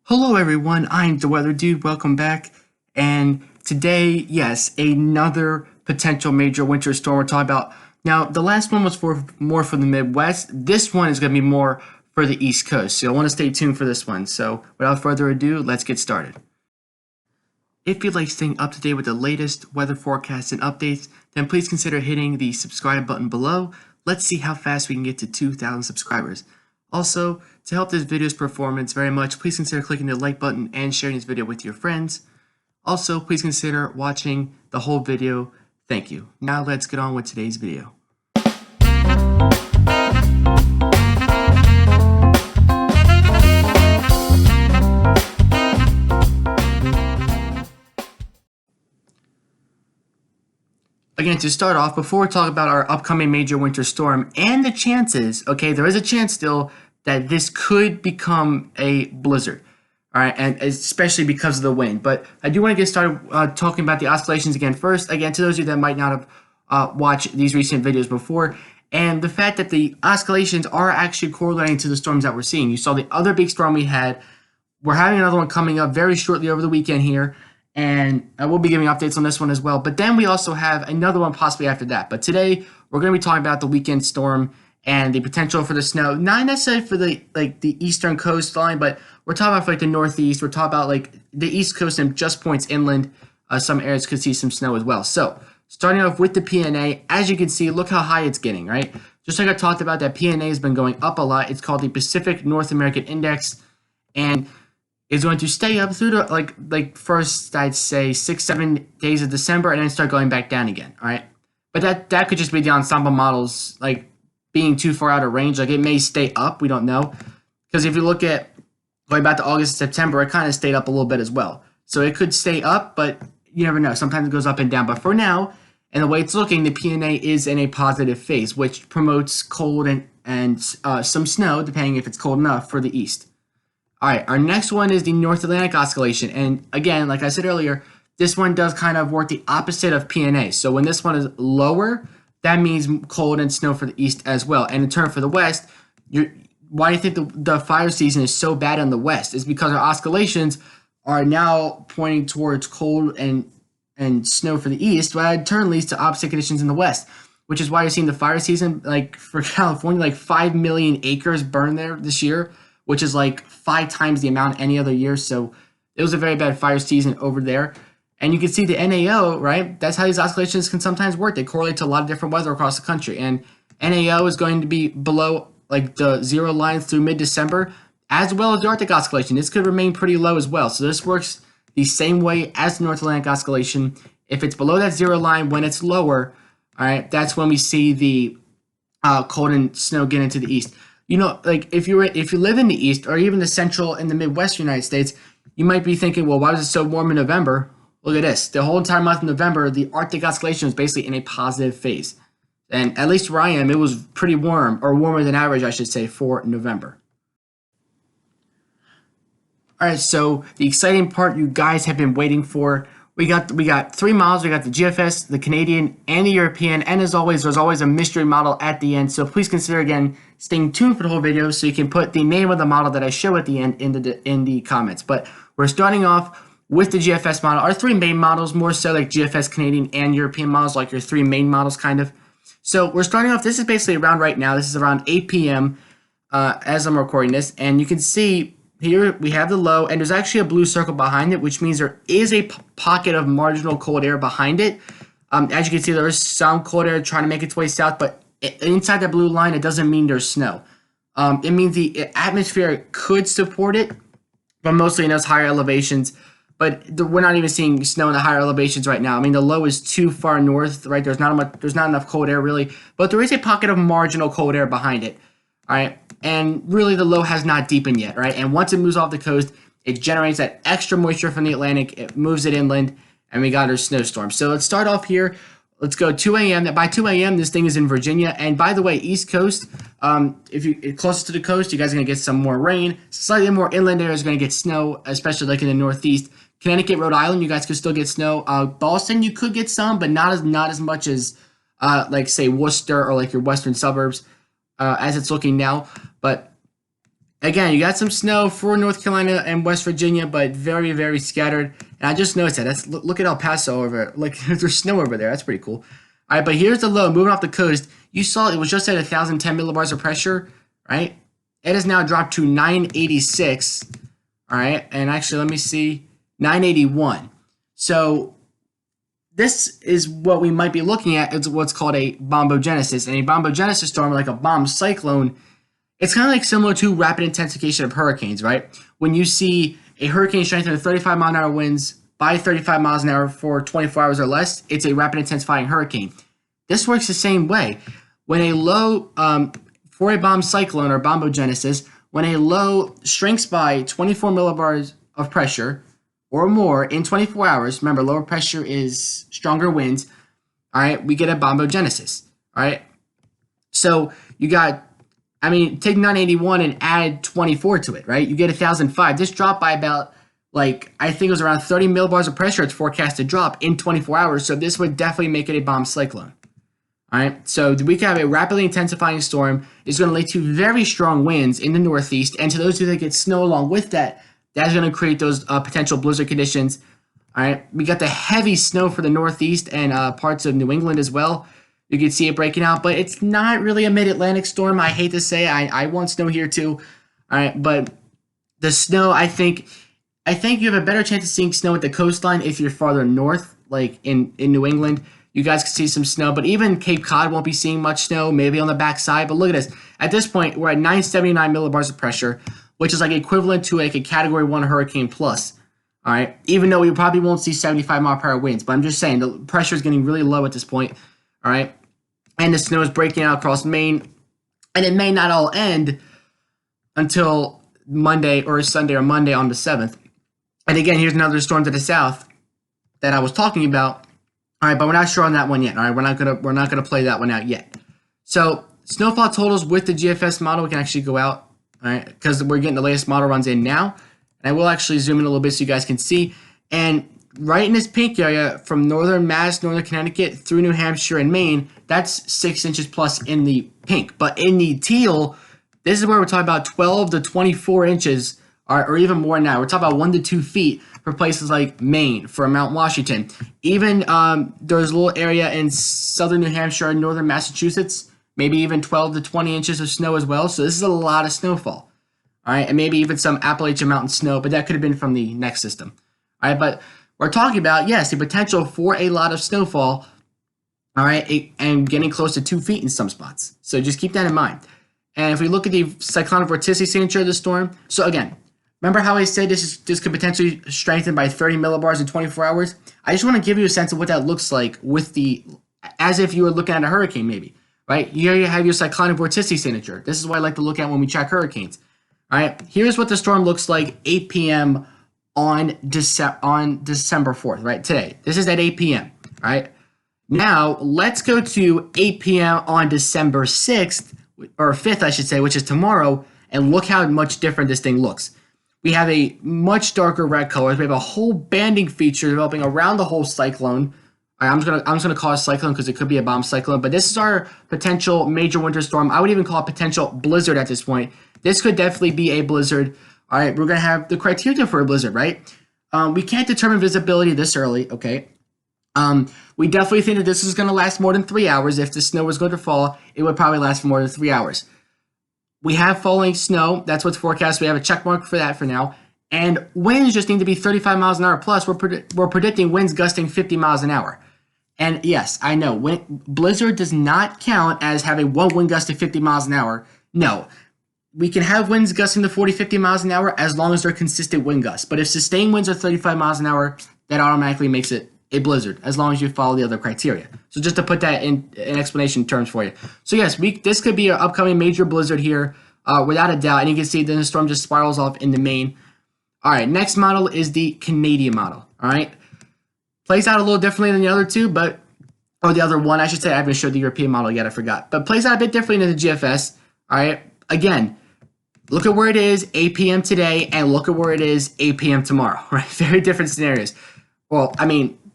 Hello everyone, I'm the Weather Dude, welcome back, and today, yes, another potential major winter storm we're talking about. Now, the last one was more for the Midwest. This one is going to be more for the East Coast, so I want to stay tuned for this one. So, without further ado, let's get started. If you'd like staying up to date with the latest weather forecasts and updates, then please consider hitting the subscribe button below. Let's see how fast we can get to 2,000 subscribers. Also, to help this video's performance very much, please consider clicking the like button and sharing this video with your friends. Also, please consider watching the whole video. Thank you. Now let's get on with today's video. Again, to start off, before we talk about our upcoming major winter storm and the chances, okay, there is a chance still that this could become a blizzard, all right, and especially because of the wind. But I do want to get started talking about the oscillations again first. Again, to those of you that might not have watched these recent videos before, and the fact that the oscillations are actually correlating to the storms that we're seeing. You saw the other big storm we had. We're having another one coming up very shortly over the weekend here. And I will be giving updates on this one as well. But then we also have another one possibly after that. But today we're going to be talking about the weekend storm and the potential for the snow. Not necessarily for the eastern coastline, but we're talking about for the northeast. We're talking about the east coast and just points inland. Some areas could see some snow as well. So starting off with the PNA, as you can see, look how high it's getting, right? Just like I talked about, that PNA has been going up a lot. It's called the Pacific North American Index, and is going to stay up through the first, I'd say 6-7 days of December, and then start going back down again. All right, but that could just be the ensemble models being too far out of range. It may stay up, we don't know, because if you look at going back to August and September, it kind of stayed up a little bit as well. So it could stay up, but you never know. Sometimes it goes up and down. But for now, and the way it's looking, the PNA is in a positive phase, which promotes cold and some snow, depending if it's cold enough, for the east. All right, our next one is the North Atlantic oscillation. And again, like I said earlier, this one does kind of work the opposite of PNA. So when this one is lower, that means cold and snow for the east as well. And in turn for the west, why do you think the fire season is so bad in the west? Is because our oscillations are now pointing towards cold and snow for the east, which in turn leads to opposite conditions in the west, which is why you're seeing the fire season, for California, 5 million acres burned there this year, which is 5 times the amount any other year. So it was a very bad fire season over there. And you can see the NAO, right? That's how these oscillations can sometimes work. They correlate to a lot of different weather across the country. And NAO is going to be below the zero line through mid-December, as well as the Arctic oscillation. This could remain pretty low as well. So this works the same way as the North Atlantic oscillation. If it's below that zero line, when it's lower, all right, that's when we see the cold and snow get into the east. You know, if you live in the east or even the central and the Midwestern United States, you might be thinking, well, why was it so warm in November? Look at this. The whole entire month of November, the Arctic oscillation was basically in a positive phase. And at least where I am, it was pretty warm, or warmer than average, I should say, for November. All right, so the exciting part you guys have been waiting for. We got 3 models. We got the GFS, the Canadian, and the European. And as always, there's always a mystery model at the end. So please consider, again, staying tuned for the whole video so you can put the name of the model that I show at the end in the comments. But we're starting off with the GFS model. Our 3 main models, more so like GFS, Canadian, and European models, like your 3 main models, kind of. So we're starting off. This is basically around right now. This is around 8 p.m. As I'm recording this. And you can see here we have the low, and there's actually a blue circle behind it, which means there is a pocket of marginal cold air behind it. As you can see, there is some cold air trying to make its way south, but inside that blue line, it doesn't mean there's snow. It means the atmosphere could support it, but mostly in those higher elevations. But we're not even seeing snow in the higher elevations right now. I mean, the low is too far north, right? There's not enough cold air really, but there is a pocket of marginal cold air behind it. All right, and really the low has not deepened yet, right? And once it moves off the coast, it generates that extra moisture from the Atlantic. It moves it inland, and we got our snowstorm. So let's start off here. Let's go 2 a.m. By 2 a.m., this thing is in Virginia. And by the way, East Coast, if you're closer to the coast, you guys are going to get some more rain. Slightly more inland areas are going to get snow, especially in the Northeast. Connecticut, Rhode Island, you guys could still get snow. Boston, you could get some, but not as much as say Worcester or your western suburbs. As it's looking now. But Again, you got some snow for North Carolina and West Virginia, but very, very scattered. And I just noticed that. Look at El Paso over. Like there's snow over there. That's pretty cool. All right, but here's the low. Moving off the coast, you saw it was just at 1,010 millibars of pressure, right? It has now dropped to 986. All right, and actually, let me see, 981. So this is what we might be looking at. It's what's called a bombogenesis, and a bombogenesis storm, like a bomb cyclone. It's kind of like similar to rapid intensification of hurricanes, right? When you see a hurricane strengthen to 35 mile an hour winds by 35 miles an hour for 24 hours or less, it's a rapid intensifying hurricane. This works the same way. When a low, for a bomb cyclone or bombogenesis, when a low shrinks by 24 millibars of pressure or more in 24 hours, remember lower pressure is stronger winds, all right, we get a bombogenesis, all right? So you got, take 981 and add 24 to it, right? You get 1,005. This dropped by about, I think it was around 30 millibars of pressure it's forecast to drop in 24 hours. So this would definitely make it a bomb cyclone. All right, so we can have a rapidly intensifying storm. It's going to lead to very strong winds in the Northeast. And to those who get snow along with that, that's going to create those potential blizzard conditions. All right, we got the heavy snow for the Northeast and parts of New England as well. You can see it breaking out, but it's not really a mid-Atlantic storm. I hate to say, I want snow here too. All right, but the snow, I think you have a better chance of seeing snow at the coastline if you're farther north, like in New England. You guys can see some snow, but even Cape Cod won't be seeing much snow, maybe on the backside. But look at this. At this point, we're at 979 millibars of pressure, which is equivalent to a Category 1 hurricane plus. All right, even though we probably won't see 75 mile per hour winds, but I'm just saying the pressure is getting really low at this point. All right, and the snow is breaking out across Maine, and it may not all end until Monday or Sunday or Monday on the 7th. And again, here's another storm to the south that I was talking about. All right, but we're not sure on that one yet. All right, we're not gonna play that one out yet. So snowfall totals with the GFS model, we can actually go out, all right, because we're getting the latest model runs in now. And I will actually zoom in a little bit so you guys can see. And right in this pink area, from northern Mass, northern Connecticut through New Hampshire and Maine, that's 6 inches plus in the pink. But in the teal, this is where we're talking about 12 to 24 inches, or even more now. We're talking about 1 to 2 feet for places like Maine, for Mount Washington. Even there's a little area in southern New Hampshire and northern Massachusetts, maybe even 12 to 20 inches of snow as well. So this is a lot of snowfall. All right, and maybe even some Appalachian Mountain snow, but that could have been from the next system. All right, but we're talking about, yes, the potential for a lot of snowfall, all right, and getting close to 2 feet in some spots. So just keep that in mind. And if we look at the cyclonic vorticity signature of the storm, so again, remember how I said this could potentially strengthen by 30 millibars in 24 hours? I just want to give you a sense of what that looks like with as if you were looking at a hurricane maybe, right? Here you have your cyclonic vorticity signature. This is what I like to look at when we check hurricanes. All right, here's what the storm looks like 8 p.m. on December 4th, right? Today. This is at 8 p.m., right? Now, let's go to 8 p.m. on December 6th, or 5th, I should say, which is tomorrow, and look how much different this thing looks. We have a much darker red colors. We have a whole banding feature developing around the whole cyclone. All right, I'm just gonna call it cyclone because it could be a bomb cyclone, but this is our potential major winter storm. I would even call it potential blizzard at this point. This could definitely be a blizzard. All right, we're going to have the criteria for a blizzard, right? We can't determine visibility this early, okay? We definitely think that this is going to last more than 3 hours. If the snow was going to fall, it would probably last for more than 3 hours. We have falling snow. That's what's forecast. We have a check mark for that for now. And winds just need to be 35 miles an hour plus. We're predicting winds gusting 50 miles an hour. And yes, I know, blizzard does not count as having one wind gust of 50 miles an hour. No. We can have winds gusting to 40, 50 miles an hour as long as they're consistent wind gusts. But if sustained winds are 35 miles an hour, that automatically makes it a blizzard, as long as you follow the other criteria. So just to put that in explanation terms for you. So yes, this could be an upcoming major blizzard here, without a doubt. And you can see then the storm just spirals off into Maine. All right, next model is the Canadian model. All right, plays out a little differently than the other two, or the other one, I should say. I haven't showed the European model yet, I forgot. But plays out a bit differently than the GFS. All right, again, look at where it is 8 p.m. today, and look at where it is 8 p.m. tomorrow, right? Very different scenarios. Well,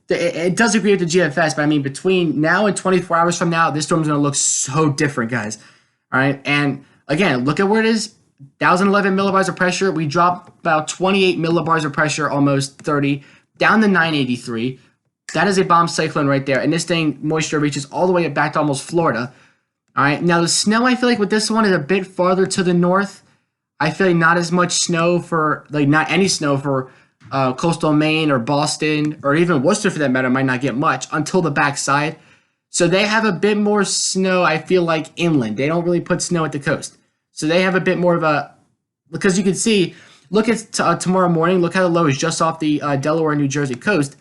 it does agree with the GFS, but between now and 24 hours from now, this storm's going to look so different, guys. All right, and again, look at where it is 1,011 millibars of pressure. We dropped about 28 millibars of pressure, almost 30, down to 983. That is a bomb cyclone right there. And this thing, moisture reaches all the way back to almost Florida. All right. Now, the snow, I feel like with this one is a bit farther to the north. I feel like not as much snow for, like, not any snow for coastal Maine or Boston or even Worcester, for that matter, might not get much until the backside. So they have a bit more snow, I feel like, inland. They don't really put snow at the coast. So they have a bit more of a, because you can see, look at tomorrow morning, look how the low is just off the Delaware and New Jersey coast.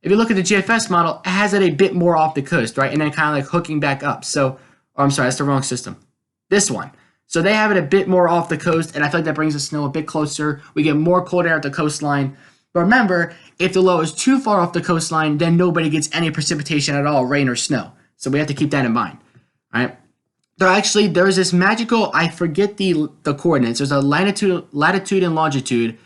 If you look at the GFS model, it has it a bit more off the coast, right? And then kind of like hooking back up. So, oh, I'm sorry, that's the wrong system. This one. So they have it a bit more off the coast, and I feel like that brings the snow a bit closer. We get more cold air at the coastline. But remember, if the low is too far off the coastline, then nobody gets any precipitation at all, rain or snow. So we have to keep that in mind, right? There's this magical, I forget the coordinates. There's a latitude and longitude.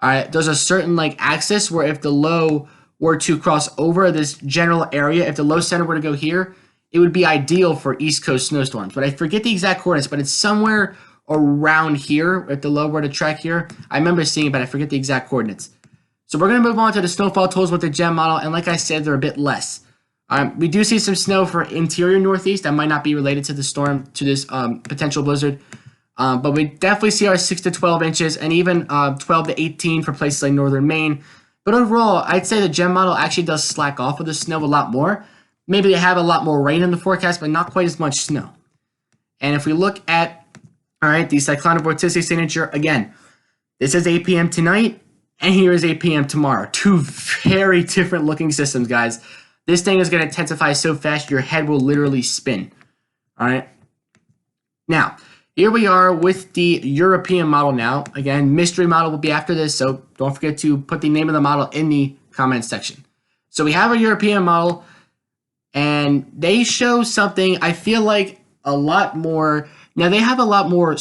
All right, there's a certain like axis where if the low were to cross over this general area, if the low center were to go here, it would be ideal for East Coast snowstorms. But I forget the exact coordinates, but it's somewhere around here. If the low were to track here, I remember seeing it, but I forget the exact coordinates. So we're going to move on to the snowfall totals with the GEM model, and like I said, they're a bit less. We do see some snow for interior Northeast that might not be related to the storm, to this potential blizzard. But we definitely see our 6 to 12 inches and even 12 to 18 for places like northern Maine. But overall, I'd say the GEM model actually does slack off with the snow a lot more. Maybe they have a lot more rain in the forecast, but not quite as much snow. And if we look at, all right, the cyclonic vorticity signature, again, this is 8 p.m. tonight, and here is 8 p.m. tomorrow. Two very different looking systems, guys. This thing is going to intensify so fast, your head will literally spin. All right. Now, here we are with the European model now. Again, mystery model will be after this, so don't forget to put the name of the model in the comments section. So we have a European model, and they show something, I feel like, a lot more. Now, they have a lot more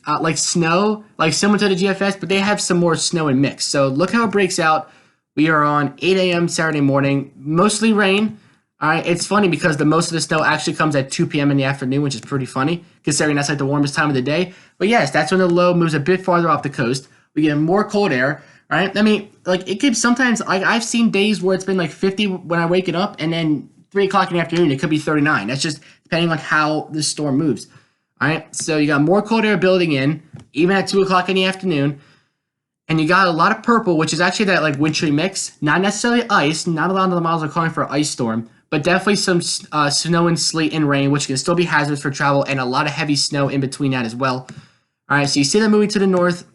like snow, like similar to the GFS, but they have some more snow and mix. So look how it breaks out. We are on 8 a.m. Saturday morning, mostly rain. All right, it's funny because most of the snow actually comes at 2 p.m. in the afternoon, which is pretty funny considering that's like the warmest time of the day. But yes, that's when the low moves a bit farther off the coast. We get more cold air. All right, I mean, like it could sometimes. I've seen days where it's been like 50 when I wake it up, and then 3 o'clock in the afternoon it could be 39. That's just depending on how the storm moves. All right, so you got more cold air building in, even at 2 o'clock in the afternoon. And you got a lot of purple, which is actually that like wintry mix. Not necessarily ice. Not a lot of the models are calling for ice storm, but definitely some snow and sleet and rain, which can still be hazardous for travel, and a lot of heavy snow in between that as well. All right, so you see them moving to the north.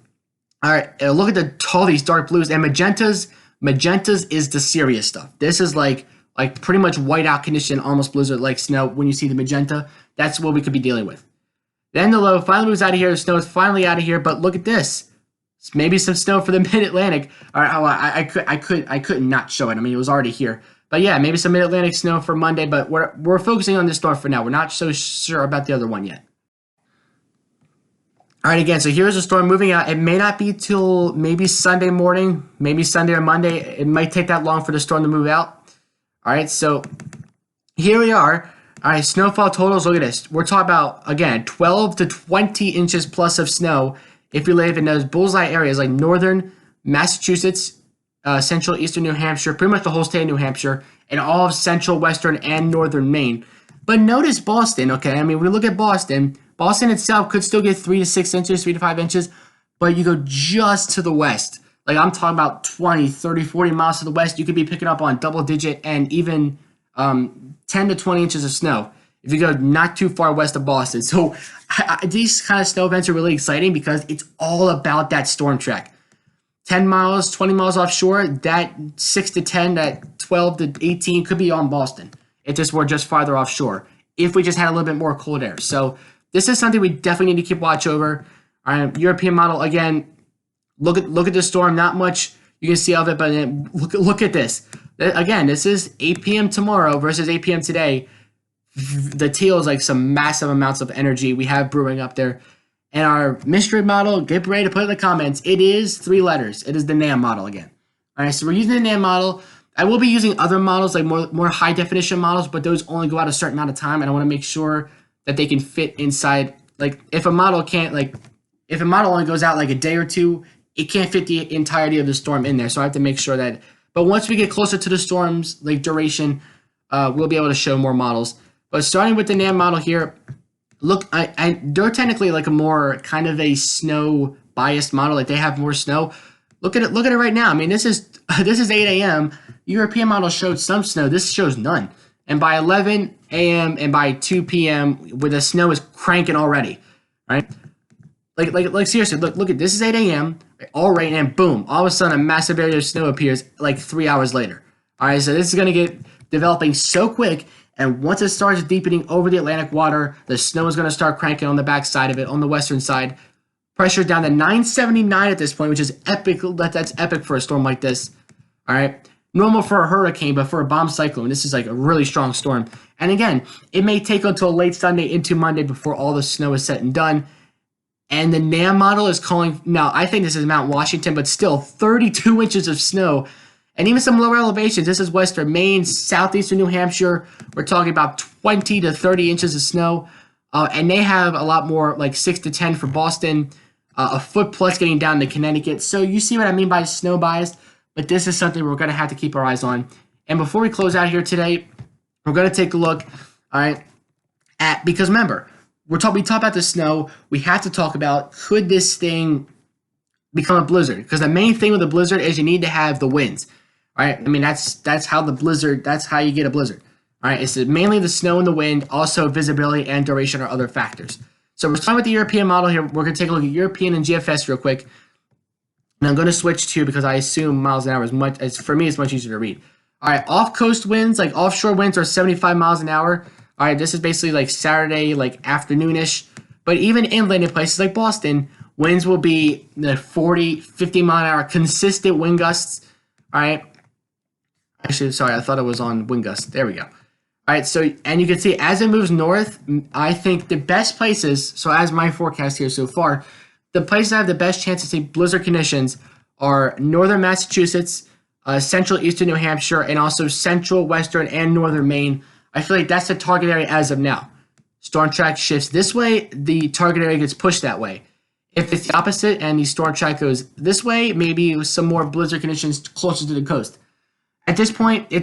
All right, look at all these dark blues and magentas. Magentas is the serious stuff. This is like pretty much whiteout condition, almost blizzard-like snow. When you see the magenta, that's what we could be dealing with. Then the low finally moves out of here. The snow is finally out of here, but look at this. Maybe some snow for the Mid-Atlantic. All right, I could not show it. I mean, it was already here. But yeah, maybe some Mid-Atlantic snow for Monday, but we're focusing on this storm for now. We're not so sure about the other one yet. All right, again, so here's the storm moving out. It may not be till maybe Sunday morning, maybe Sunday or Monday. It might take that long for the storm to move out. All right, so here we are. All right, snowfall totals, look at this. We're talking about, again, 12 to 20 inches plus of snow if you live in those bullseye areas like northern Massachusetts, central eastern New Hampshire, pretty much the whole state of New Hampshire, and all of central, western, and northern Maine. But notice Boston, okay? I mean, we look at Boston. Boston itself could still get 3 to 6 inches, 3 to 5 inches, but you go just to the west. Like I'm talking about 20, 30, 40 miles to the west, you could be picking up on double digit and even 10 to 20 inches of snow if you go not too far west of Boston. So these kind of snow events are really exciting because it's all about that storm track. 10 miles, 20 miles offshore, that 6 to 10, that 12 to 18 could be on Boston. If this were just farther offshore, if we just had a little bit more cold air. So this is something we definitely need to keep watch over. European model, again, look at the storm. Not much you can see of it, but look at this. Again, this is 8 p.m. tomorrow versus 8 p.m. today. The teal is like some massive amounts of energy we have brewing up there. And our mystery model, get ready to put it in the comments. It is 3 letters. It is the NAM model again. All right, so we're using the NAM model. I will be using other models, like more high definition models, but those only go out a certain amount of time, and I want to make sure that they can fit inside. Like if a model can't, like if a model only goes out like a day or two, it can't fit the entirety of the storm in there. So I have to make sure that, but once we get closer to the storm's like duration, we'll be able to show more models. But starting with the NAM model here, look, they're technically like a more kind of a snow biased model. Like they have more snow. Look at it right now. I mean, this is 8 a.m. European model showed some snow. This shows none. And by 11 a.m. and by 2 p.m., where the snow is cranking already, right? Like seriously, look at this is 8 a.m. all right, and boom, all of a sudden a massive area of snow appears like 3 hours later. All right, so this is going to get developing so quick, and once it starts deepening over the Atlantic water, the snow is going to start cranking on the back side of it, on the western side. Pressure down to 979 at this point, which is epic. That's epic for a storm like this. All right, normal for a hurricane, but for a bomb cyclone, this is like a really strong storm. And again, it may take until late Sunday into Monday before all the snow is set and done. And the NAM model is calling, now I think this is Mount Washington, but still 32 inches of snow. And even some lower elevations. This is western Maine, southeastern New Hampshire. We're talking about 20 to 30 inches of snow. And they have a lot more, like 6 to 10 for Boston, a foot plus getting down to Connecticut. So you see what I mean by snow bias. But this is something we're going to have to keep our eyes on. And before we close out here today, we're going to take a look, all right, because remember, we talk about the snow. We have to talk about, could this thing become a blizzard? Because the main thing with a blizzard is you need to have the winds. All right. I mean, that's how you get a blizzard. All right. It's mainly the snow and the wind. Also, visibility and duration are other factors. So we're starting with the European model here. We're going to take a look at European and GFS real quick. And I'm going to switch to, because I assume miles an hour is much, for me, it's much easier to read. All right. Off coast winds, like offshore winds, are 75 miles an hour. All right, this is basically like Saturday, like afternoonish. But even inland in places like Boston, winds will be the 40, 50 mile an hour consistent wind gusts. All right. Actually, sorry, I thought it was on wind gusts. There we go. All right, so, and you can see as it moves north, I think the best places, so as my forecast here so far, the places that have the best chance to see blizzard conditions are northern Massachusetts, central eastern New Hampshire, and also central, western, and northern Maine. I feel like that's the target area as of now. Storm track shifts this way, the target area gets pushed that way. If it's the opposite and the storm track goes this way, maybe some more blizzard conditions closer to the coast. At this point, the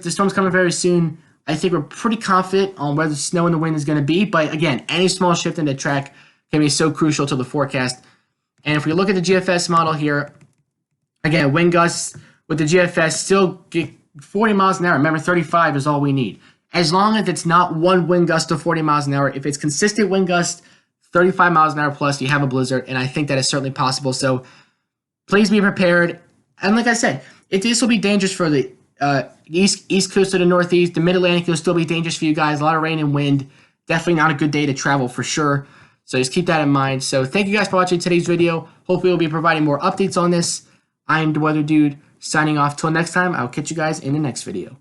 storm's coming very soon. I think we're pretty confident on where the snow and the wind is going to be. But again, any small shift in the track can be so crucial to the forecast. And if we look at the GFS model here, again, wind gusts with the GFS still get 40 miles an hour. Remember, 35 is all we need. As long as it's not one wind gust of 40 miles an hour, if it's consistent wind gust, 35 miles an hour plus, you have a blizzard, and I think that is certainly possible. So please be prepared. And like I said, this will be dangerous for the east coast to the northeast. The mid-Atlantic will still be dangerous for you guys. A lot of rain and wind. Definitely not a good day to travel for sure. So just keep that in mind. So thank you guys for watching today's video. Hopefully we'll be providing more updates on this. I'm the Weather Dude, signing off. Till next time, I'll catch you guys in the next video.